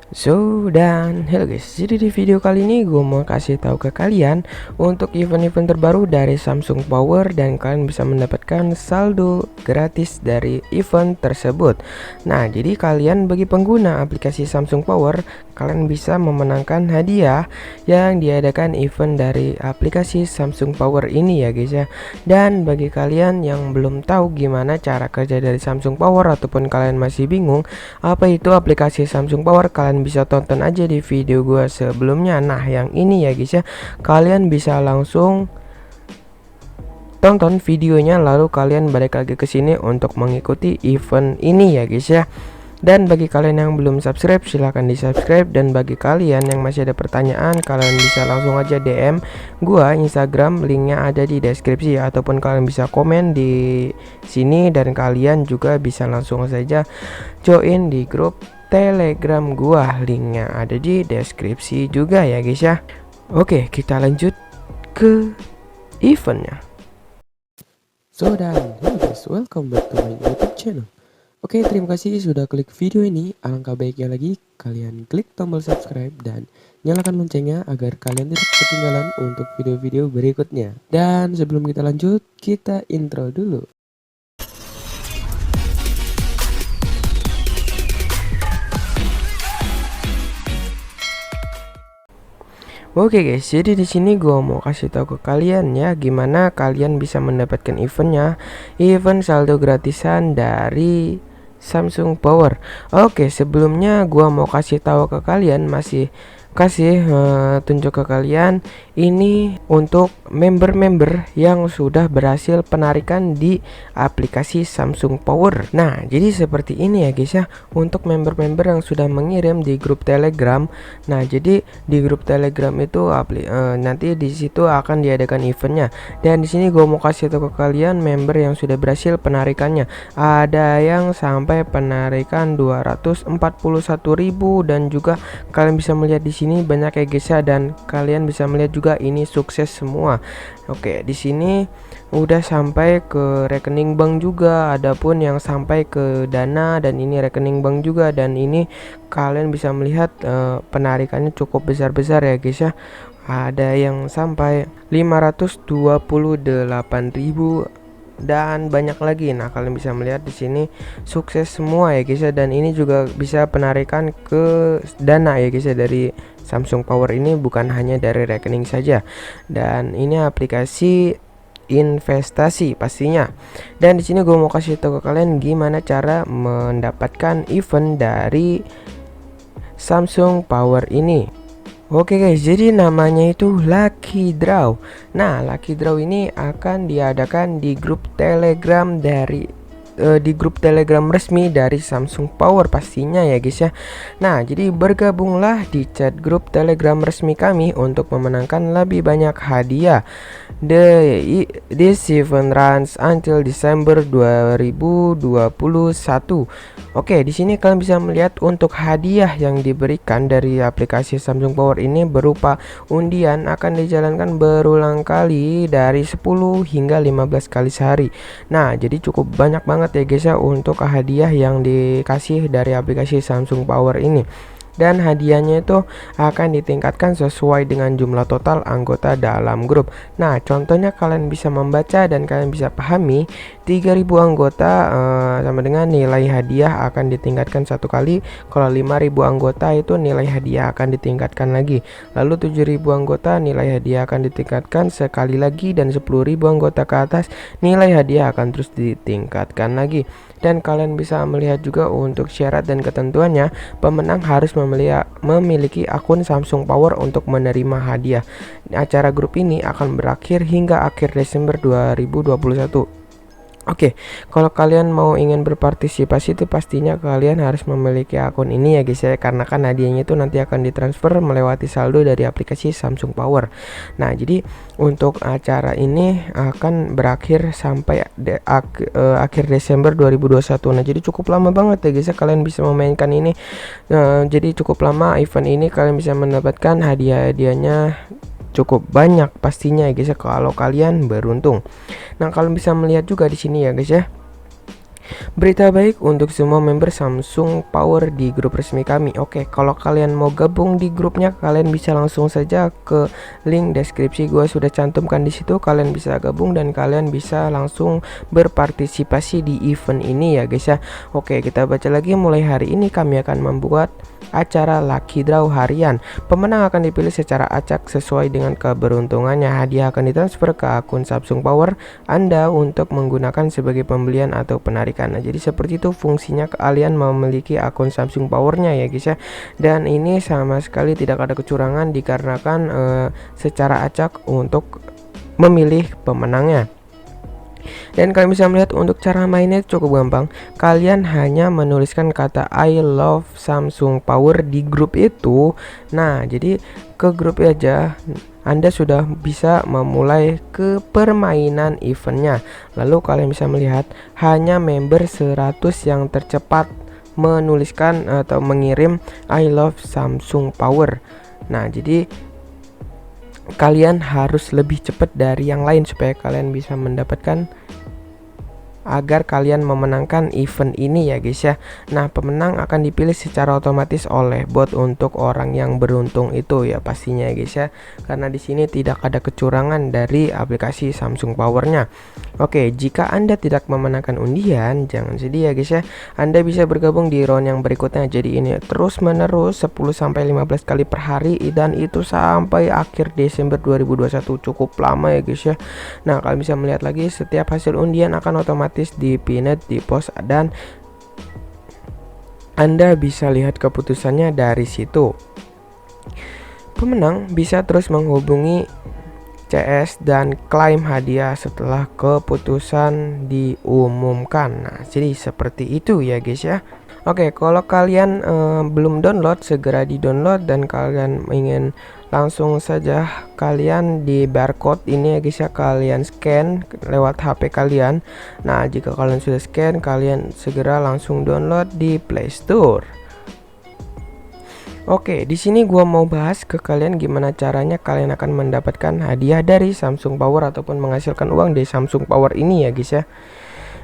Dan hello guys, jadi di video kali ini gue mau kasih tahu ke kalian untuk event-event terbaru dari Samsung Power, dan kalian bisa mendapatkan saldo gratis dari event tersebut. Nah, jadi kalian bagi pengguna aplikasi Samsung Power, kalian bisa memenangkan hadiah yang diadakan event dari aplikasi Samsung Power ini ya guys ya. Dan bagi kalian yang belum tahu gimana cara kerja dari Samsung Power, ataupun kalian masih bingung apa itu aplikasi Samsung Power, kalian bisa tonton aja di video gua sebelumnya. Nah, yang ini ya guys ya, kalian bisa langsung tonton videonya, lalu kalian balik lagi ke sini untuk mengikuti event ini ya guys ya. Dan bagi kalian yang belum subscribe, silahkan di subscribe. Dan bagi kalian yang masih ada pertanyaan, kalian bisa langsung aja DM gua Instagram, linknya ada di deskripsi, ataupun kalian bisa komen di sini. Dan kalian juga bisa langsung saja join di grup Telegram gua, linknya ada di deskripsi juga ya guys ya. Oke, kita lanjut ke eventnya. Dan hello guys, welcome back to my YouTube channel. Oke, terima kasih sudah klik video ini. Alangkah baiknya lagi kalian klik tombol subscribe dan nyalakan loncengnya agar kalian tidak ketinggalan untuk video-video berikutnya. Dan sebelum kita lanjut, kita intro dulu. Oke guys, jadi di sini gua mau kasih tahu ke kalian ya gimana kalian bisa mendapatkan event saldo gratisan dari Samsung Power. Oke, sebelumnya gua mau kasih tahu ke kalian, tunjuk ke kalian ini untuk member-member yang sudah berhasil penarikan di aplikasi Samsung Power. Nah, jadi seperti ini ya guys ya, untuk member-member yang sudah mengirim di grup Telegram. Nah, jadi di grup Telegram itu nanti di situ akan diadakan eventnya. Dan di sini gue mau kasih tahu ke kalian member yang sudah berhasil penarikannya. Ada yang sampai penarikan 241.000, dan juga kalian bisa melihat di sini banyak ya guys ya, dan kalian bisa melihat juga ini sukses semua. Oke, di sini udah sampai ke rekening bank juga, adapun yang sampai ke Dana, dan ini rekening bank juga. Dan ini kalian bisa melihat penarikannya cukup besar-besar ya guys ya. Ada yang sampai 528.000 dan banyak lagi. Nah, kalian bisa melihat di sini sukses semua ya guys ya. Dan ini juga bisa penarikan ke Dana ya guys ya, dari Samsung Power ini, bukan hanya dari rekening saja. Dan ini aplikasi investasi pastinya. Dan di sini gue mau kasih tahu ke kalian gimana cara mendapatkan event dari Samsung Power ini. Oke guys, jadi namanya itu Lucky Draw. Nah, Lucky Draw ini akan diadakan di grup Telegram resmi dari Samsung Power pastinya ya guys ya. Nah, jadi bergabunglah di chat grup Telegram resmi kami untuk memenangkan lebih banyak hadiah. This event runs until December 2021. Oke, di sini kalian bisa melihat untuk hadiah yang diberikan dari aplikasi Samsung Power ini berupa undian akan dijalankan berulang kali dari 10 hingga 15 kali sehari. Nah, jadi cukup banyak banget ya guys ya untuk hadiah yang dikasih dari aplikasi Samsung Power ini. Dan hadiahnya itu akan ditingkatkan sesuai dengan jumlah total anggota dalam grup. Nah, contohnya kalian bisa membaca dan kalian bisa pahami 3.000 anggota sama dengan nilai hadiah akan ditingkatkan satu kali. Kalau 5.000 anggota itu nilai hadiah akan ditingkatkan lagi. Lalu 7.000 anggota nilai hadiah akan ditingkatkan sekali lagi, dan 10.000 anggota ke atas nilai hadiah akan terus ditingkatkan lagi. Dan kalian bisa melihat juga untuk syarat dan ketentuannya, pemenang harus memiliki akun Samsung Power untuk menerima hadiah. Acara grup ini akan berakhir hingga akhir Desember 2021. Oke, kalau kalian mau ingin berpartisipasi itu pastinya kalian harus memiliki akun ini ya guys ya, karena kan hadiahnya itu nanti akan ditransfer melewati saldo dari aplikasi Samsung Power. Nah, jadi untuk acara ini akan berakhir sampai akhir Desember 2021. Nah, jadi cukup lama banget ya guys ya kalian bisa memainkan ini. Jadi cukup lama event ini, kalian bisa mendapatkan hadiah-hadiahnya cukup banyak pastinya ya guys ya, kalau kalian beruntung. Nah, kalian bisa melihat juga di sini ya guys ya, Berita baik untuk semua member Samsung Power di grup resmi kami. Oke, kalau kalian mau gabung di grupnya, kalian bisa langsung saja ke link deskripsi gua sudah cantumkan di situ. Kalian bisa gabung dan kalian bisa langsung berpartisipasi di event ini ya guys ya. Oke, kita baca lagi. Mulai hari ini kami akan membuat acara Lucky Draw harian. Pemenang akan dipilih secara acak sesuai dengan keberuntungannya. Hadiah akan ditransfer ke akun Samsung Power Anda untuk menggunakan sebagai pembelian atau penarikan. Nah, jadi seperti itu fungsinya kalian memiliki akun Samsung Powernya ya guys ya. Dan ini sama sekali tidak ada kecurangan dikarenakan secara acak untuk memilih pemenangnya. Dan kalian bisa melihat untuk cara mainnya cukup gampang. Kalian hanya menuliskan kata I love Samsung Power di grup itu. Nah, jadi ke grup aja Anda sudah bisa memulai ke permainan eventnya. Lalu kalian bisa melihat hanya member 100 yang tercepat menuliskan atau mengirim I love Samsung Power. Nah, jadi kalian harus lebih cepat dari yang lain supaya kalian bisa mendapatkan agar kalian memenangkan event ini ya guys ya. Nah, pemenang akan dipilih secara otomatis oleh bot untuk orang yang beruntung itu ya pastinya ya guys ya. Karena di sini tidak ada kecurangan dari aplikasi Samsung Powernya. Oke, jika Anda tidak memenangkan undian, jangan sedih ya guys ya. Anda bisa bergabung di round yang berikutnya. Jadi ini terus menerus 10 sampai 15 kali per hari dan itu sampai akhir Desember 2021. Cukup lama ya guys ya. Nah, kalian bisa melihat lagi setiap hasil undian akan otomatis di-pinned di post dan Anda bisa lihat keputusannya dari situ. Pemenang bisa terus menghubungi CS dan klaim hadiah setelah keputusan diumumkan. Nah, jadi seperti itu ya guys ya. Oke, kalau kalian belum download, segera di-download dan kalian ingin langsung saja kalian di barcode ini ya guys ya, kalian scan lewat HP kalian. Nah, jika kalian sudah scan, kalian segera langsung download di Play Store. Oke, di sini gua mau bahas ke kalian gimana caranya kalian akan mendapatkan hadiah dari Samsung Power ataupun menghasilkan uang dari Samsung Power ini ya guys ya.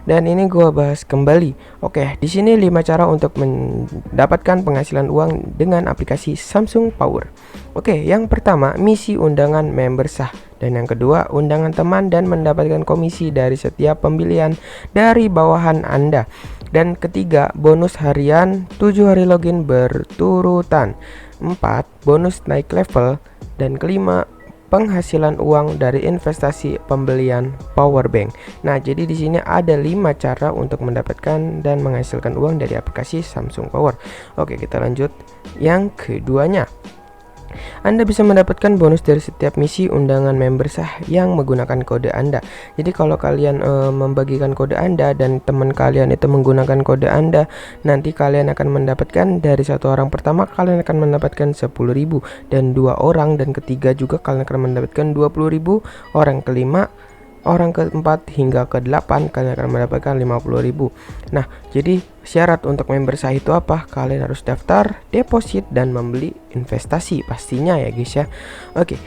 Dan ini gua bahas kembali. Oke, di sini 5 cara untuk mendapatkan penghasilan uang dengan aplikasi Samsung Power. Oke, yang pertama, misi undangan member sah. Dan yang kedua, undangan teman dan mendapatkan komisi dari setiap pembelian dari bawahan Anda. Dan ketiga, bonus harian 7 hari login berturutan. 4, bonus naik level. Dan kelima, penghasilan uang dari investasi pembelian power bank. Nah, jadi di sini ada 5 cara untuk mendapatkan dan menghasilkan uang dari aplikasi Samsung Power. Oke, kita lanjut yang keduanya. Anda bisa mendapatkan bonus dari setiap misi undangan member sah yang menggunakan kode Anda. Jadi kalau kalian membagikan kode Anda dan teman kalian itu menggunakan kode Anda, nanti kalian akan mendapatkan dari satu orang pertama kalian akan mendapatkan 10.000 dan 2 orang dan ketiga juga kalian akan mendapatkan 20.000, orang kelima, orang keempat hingga ke-8 kalian akan mendapatkan 50.000. Nah, jadi syarat untuk member sah itu apa? Kalian harus daftar, deposit dan membeli investasi pastinya ya guys ya. Oke,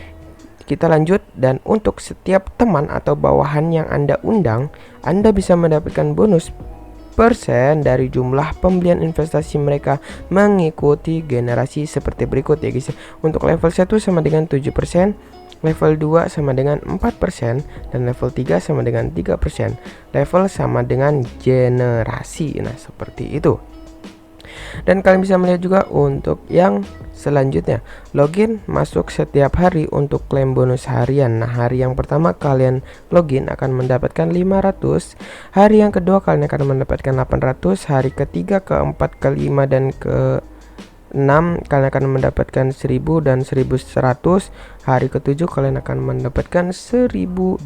kita lanjut. Dan untuk setiap teman atau bawahan yang Anda undang, Anda bisa mendapatkan bonus persen dari jumlah pembelian investasi mereka mengikuti generasi seperti berikut ya guys ya. Untuk level 1 sama dengan 7%, level 2 sama dengan 4%, dan level 3 sama dengan 3%. Level sama dengan generasi. Nah, seperti itu. Dan kalian bisa melihat juga untuk yang selanjutnya, login masuk setiap hari untuk klaim bonus harian. Nah, hari yang pertama kalian login akan mendapatkan 500, hari yang kedua kalian akan mendapatkan 800, hari ketiga, keempat, kelima dan ke 6 kalian akan mendapatkan 1000 dan 1100, hari ke-7 kalian akan mendapatkan 1200.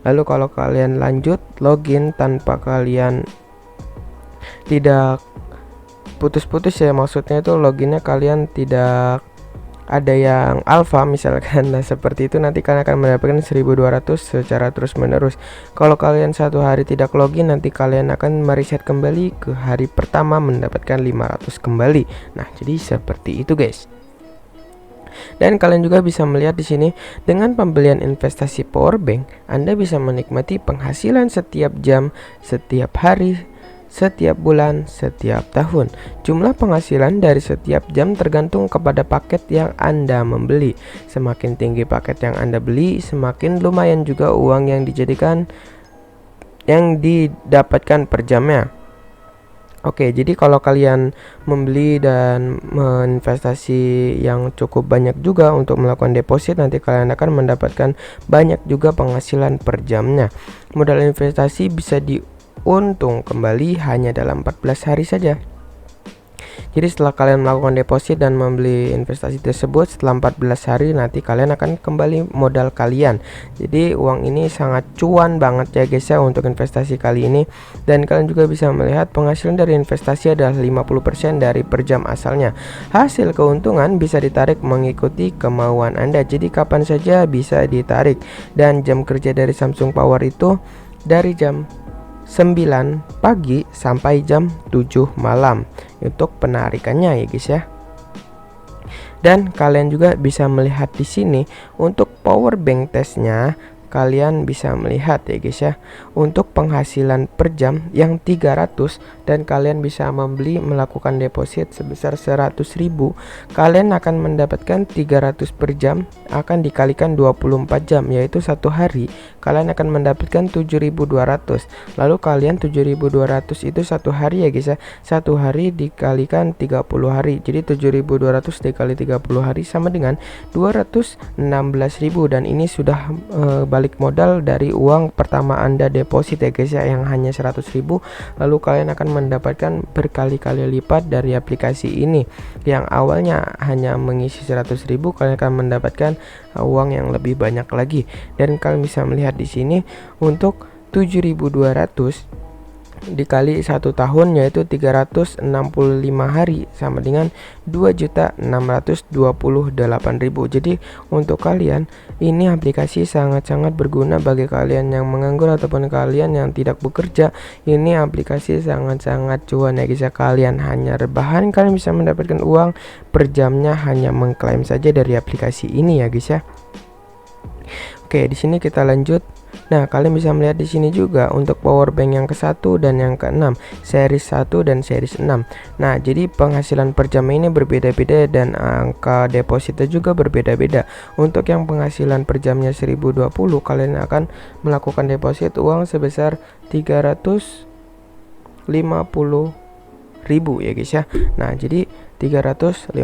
Lalu kalau kalian lanjut login tanpa kalian tidak putus-putus ya, maksudnya itu loginnya kalian tidak ada yang alpha misalkan. Nah, seperti itu nanti kalian akan mendapatkan 1200 secara terus menerus. Kalau kalian satu hari tidak login, nanti kalian akan mereset kembali ke hari pertama mendapatkan 500 kembali. Nah, jadi seperti itu guys. Dan kalian juga bisa melihat di sini dengan pembelian investasi power bank, Anda bisa menikmati penghasilan setiap jam, setiap hari, setiap bulan, setiap tahun. Jumlah penghasilan dari setiap jam tergantung kepada paket yang Anda membeli. Semakin tinggi paket yang Anda beli, semakin lumayan juga uang yang didapatkan per jamnya. Oke, jadi kalau kalian membeli dan menginvestasi yang cukup banyak juga untuk melakukan deposit, nanti kalian akan mendapatkan banyak juga penghasilan per jamnya. Modal investasi bisa diuntung kembali hanya dalam 14 hari saja. Jadi setelah kalian melakukan deposit dan membeli investasi tersebut, setelah 14 hari nanti kalian akan kembali modal kalian. Jadi uang ini sangat cuan banget ya guys ya untuk investasi kali ini. Dan kalian juga bisa melihat penghasilan dari investasi adalah 50% dari per jam asalnya. Hasil keuntungan bisa ditarik mengikuti kemauan Anda. Jadi kapan saja bisa ditarik. Dan jam kerja dari Samsung Power itu dari jam 9 pagi sampai jam 7 malam untuk penarikannya ya guys ya. Dan kalian juga bisa melihat di sini untuk power bank testnya, kalian bisa melihat ya guys ya, untuk penghasilan per jam yang 300 dan kalian bisa melakukan deposit sebesar 100.000, kalian akan mendapatkan 300 per jam akan dikalikan 24 jam, yaitu satu hari kalian akan mendapatkan 7.200. Lalu kalian 7.200 itu satu hari ya guys ya, satu hari dikalikan 30 hari, jadi 7.200 dikali 30 hari sama dengan 216.000, dan ini sudah balik modal dari uang pertama Anda deposit ya guys ya, yang hanya 100.000. Lalu kalian akan mendapatkan berkali-kali lipat dari aplikasi ini. Yang awalnya hanya mengisi 100.000, kalian akan mendapatkan uang yang lebih banyak lagi. Dan kalian bisa melihat di sini untuk 7.200 dikali 1 tahun yaitu 365 hari sama dengan 2.628.000. Jadi untuk kalian ini aplikasi sangat-sangat berguna bagi kalian yang menganggur ataupun kalian yang tidak bekerja. Ini aplikasi sangat-sangat cuan ya guys ya. Kalian hanya rebahan, kalian bisa mendapatkan uang per jamnya hanya mengklaim saja dari aplikasi ini ya guys ya. Oke, di sini kita lanjut. Nah, kalian bisa melihat di sini juga untuk power bank yang ke-1 dan yang ke-6, series 1 dan series 6. Nah, jadi penghasilan per jam ini berbeda-beda dan angka depositnya juga berbeda-beda. Untuk yang penghasilan per jamnya 1020, kalian akan melakukan deposit uang sebesar 350.000 ya guys ya. Nah, jadi 350.000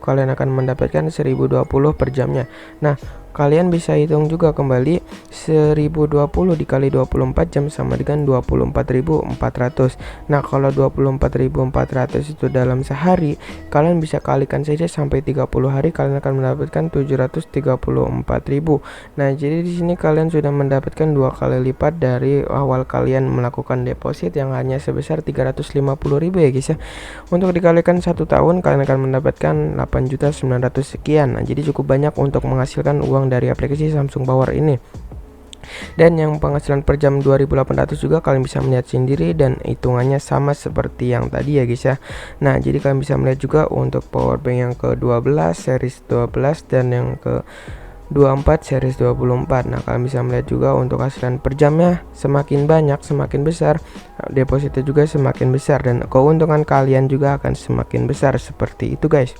kalian akan mendapatkan 1020 per jamnya. Nah, kalian bisa hitung juga kembali 1020 dikali 24 jam sama dengan 24.400. Nah, kalau 24.400 itu dalam sehari, kalian bisa kalikan saja sampai 30 hari, kalian akan mendapatkan 734.000. Nah, jadi di sini kalian sudah mendapatkan 2 kali lipat dari awal kalian melakukan deposit yang hanya sebesar 350.000 ya guys ya. Untuk dikalikan 1 tahun kalian akan mendapatkan 8.900.000 sekian. Nah, jadi cukup banyak untuk menghasilkan uang dari aplikasi Samsung Power ini. Dan yang penghasilan per jam 2.800 juga kalian bisa melihat sendiri dan hitungannya sama seperti yang tadi ya guys ya. Nah, jadi kalian bisa melihat juga untuk power bank yang ke-12 series 12 dan yang ke-24 series 24. Nah, kalian bisa melihat juga untuk hasilan per jamnya semakin banyak, semakin besar, depositnya juga semakin besar, dan keuntungan kalian juga akan semakin besar seperti itu guys.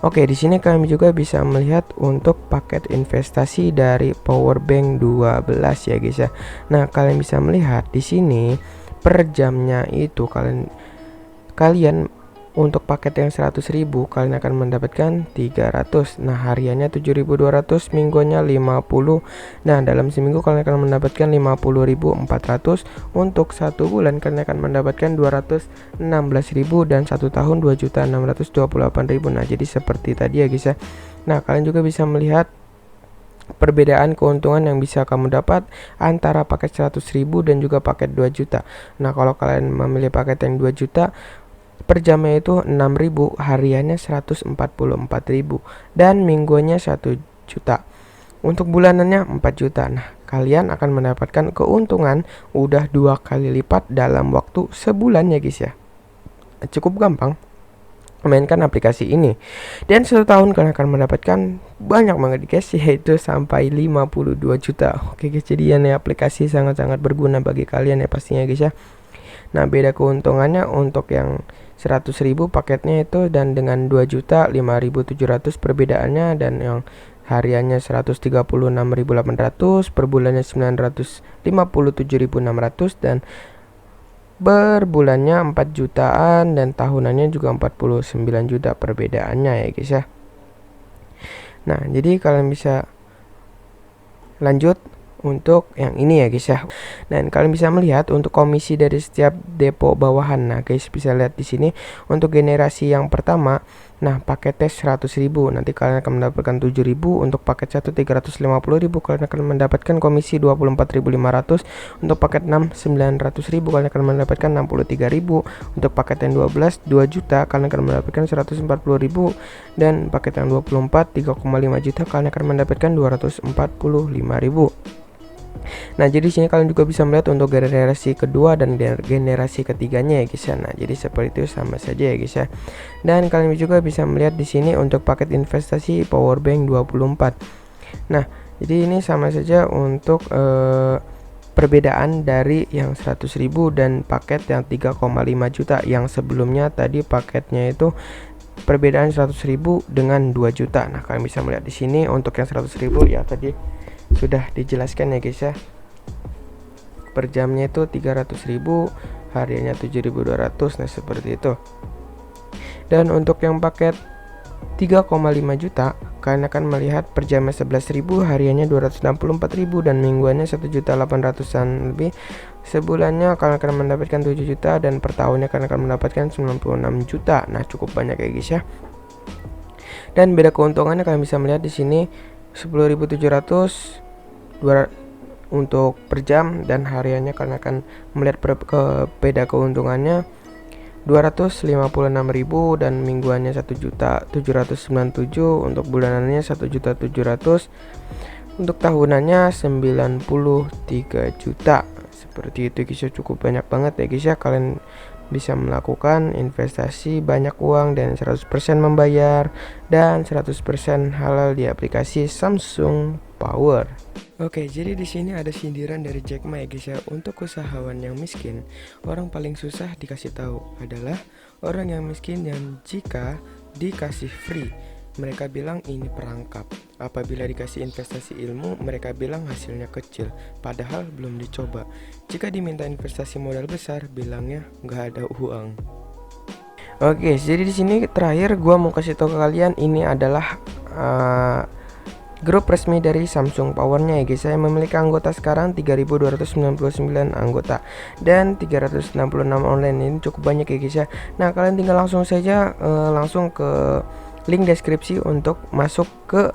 Oke, di sini kami juga bisa melihat untuk paket investasi dari power bank 12 ya guys ya. Nah, kalian bisa melihat di sini per jamnya itu kalian untuk paket yang 100.000 kalian akan mendapatkan 300. Nah, hariannya 7.200, mingguannya 50. Nah, dalam seminggu kalian akan mendapatkan 50.400. Untuk 1 bulan kalian akan mendapatkan 216.000 dan 1 tahun 2.628.000. Nah, jadi seperti tadi ya guys ya. Nah, kalian juga bisa melihat perbedaan keuntungan yang bisa kamu dapat antara paket 100.000 dan juga paket 2 juta. Nah, kalau kalian memilih paket yang 2 juta, per jamnya itu 6.000, hariannya 144.000 dan mingguannya 1 juta. Untuk bulanannya 4 juta. Nah, kalian akan mendapatkan keuntungan udah 2 kali lipat dalam waktu sebulan ya guys ya. Cukup gampang. mainkan aplikasi ini. Dan 1 tahun kalian akan mendapatkan banyak banget guys, yaitu sampai 52 juta. Oke guys, jadi ini aplikasi sangat-sangat berguna bagi kalian ya pastinya guys ya. Nah, beda keuntungannya untuk yang 100.000 paketnya itu dan dengan 2 juta 5.700 perbedaannya, dan yang hariannya 136.800, per bulannya 957.600, dan berbulannya 4 jutaan, dan tahunannya juga 49 juta perbedaannya ya guys ya. Nah, jadi kalian bisa lanjut untuk yang ini ya guys ya. Dan kalian bisa melihat untuk komisi dari setiap depo bawahan. Nah guys, bisa lihat di sini untuk generasi yang pertama, nah paketnya 100.000, nanti kalian akan mendapatkan 7.000. Untuk paket 1 350.000, kalian akan mendapatkan komisi 24.500. Untuk paket 6 900.000, kalian akan mendapatkan 63.000. Untuk paket yang 12 2 juta, kalian akan mendapatkan 140.000. Dan paket yang 24 3,5 juta, kalian akan mendapatkan 245.000. Nah, jadi sini kalian juga bisa melihat untuk generasi kedua dan generasi ketiganya ya guys ya. Nah, jadi seperti itu sama saja ya guys ya. Dan kalian juga bisa melihat di sini untuk paket investasi powerbank 24. Nah, jadi ini sama saja untuk perbedaan dari yang 100.000 dan paket yang 3,5 juta. Yang sebelumnya tadi paketnya itu perbedaan 100.000 dengan 2 juta. Nah, kalian bisa melihat di sini untuk yang 100.000 ya tadi sudah dijelaskan ya guys ya. Per jamnya itu 300.000, hariannya 7.200. Nah, seperti itu. Dan untuk yang paket 3,5 juta, kalian akan melihat per jamnya 11.000, hariannya 264.000, dan mingguannya 1.800-an lebih. Sebulannya kalian akan mendapatkan 7 juta, dan per tahunnya kalian akan mendapatkan 96 juta. Nah, cukup banyak ya guys ya. Dan beda keuntungannya kalian bisa melihat di sini 10.700 untuk per jam, dan hariannya kalian akan melihat beda keuntungannya 256.000, dan mingguannya 1.797, untuk bulanannya 1.700, untuk tahunannya 93 juta. Seperti itu guys ya, cukup banyak banget ya guys ya. Kalian bisa melakukan investasi banyak uang dan 100% membayar dan 100% halal di aplikasi Samsung Power. Oke, jadi di sini ada sindiran dari Jack Ma ya guys ya. Untuk usahawan yang miskin, orang paling susah dikasih tahu adalah orang yang miskin yang jika dikasih free, mereka bilang ini perangkap. Apabila dikasih investasi ilmu, mereka bilang hasilnya kecil, padahal belum dicoba. Jika diminta investasi modal besar, bilangnya nggak ada uang. Oke, jadi di sini terakhir gua mau kasih tahu ke kalian, ini adalah grup resmi dari Samsung Powernya ya guys. Saya memiliki anggota sekarang 3.299 anggota dan 366 online. Ini cukup banyak ya guys ya. Nah, kalian tinggal langsung saja langsung ke link deskripsi untuk masuk ke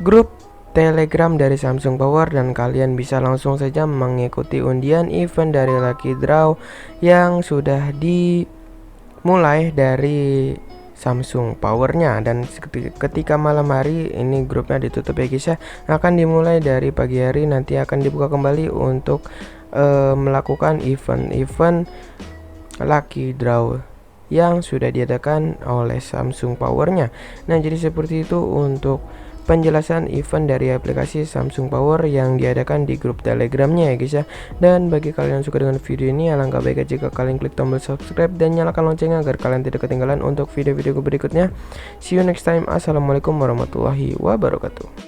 grup Telegram dari Samsung Power, dan kalian bisa langsung saja mengikuti undian event dari Lucky Draw yang sudah dimulai dari Samsung Powernya. Dan ketika malam hari ini grupnya ditutup ya guys ya, akan dimulai dari pagi hari, nanti akan dibuka kembali untuk melakukan event-event Lucky Draw yang sudah diadakan oleh Samsung Powernya. Nah, jadi seperti itu untuk penjelasan event dari aplikasi Samsung Power yang diadakan di grup Telegramnya ya guys ya. Dan bagi kalian yang suka dengan video ini, alangkah baiknya jika kalian klik tombol subscribe dan nyalakan loncengnya agar kalian tidak ketinggalan untuk video-video berikutnya. See you next time. Assalamualaikum warahmatullahi wabarakatuh.